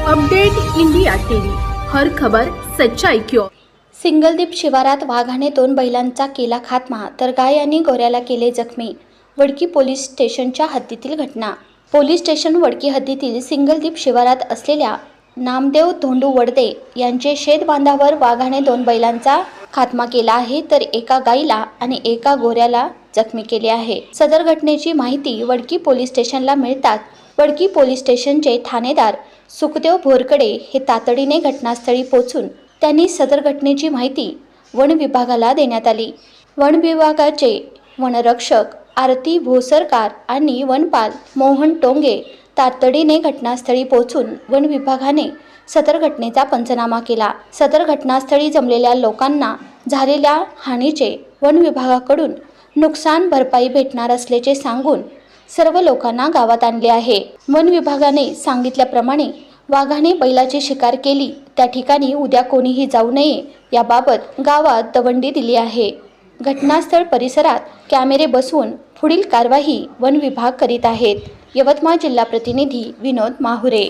Update India TV, हर खबर सच्चाई की ओर। सिंगलदीप शिवारात वाघाने 2 बैलांचा केला खात्मा तर गाय आणि गोऱ्याला केले जखमी। वडकी पोलीस स्टेशनच्या हद्दीतील घटना। पोलीस स्टेशन वडकी हद्दीतील सिंगलदीप शिवारात असलेल्या नामदेव धोंडू वडदे यांचे शेत बांधावर वाघाने 2 बैलांचा खात्मा केला आहे, तर एका गाईला आणि एका गोऱ्याला जखमी केले आहे। सदर घटनेची माहिती वडकी पोलीस स्टेशनला मिळताच वडकी पोलीस स्टेशनचे ठाणेदार सुखदेव भोरकडे हे तातडीने घटनास्थळी पोहोचून त्यांनी सदर घटनेची माहिती वन विभागाला देण्यात आली। वन विभागाचे वनरक्षक आरती भोसरकार आणि वनपाल मोहन टोंगे तातडीने घटनास्थळी पोहोचून वन विभागाने सदर घटनेचा पंचनामा केला। सदर घटनास्थळी जमलेल्या लोकांना झालेल्या हानीचे वन विभागाकडून नुकसान भरपाई भेटणार असल्याचे सांगून सर्व लोकांना गावात आणले आहे। वन विभागाने सांगितल्याप्रमाणे वाघाने बैलाची शिकार केली त्या ठिकाणी उद्या कोणीही जाऊ नये याबाबत गावात दवंडी दिली आहे। घटनास्थळ परिसरात कॅमेरे बसवून पुढील कार्यवाही वन विभाग करीत आहेत। यवतमाळ जिल्हा प्रतिनिधी विनोद माहुरे।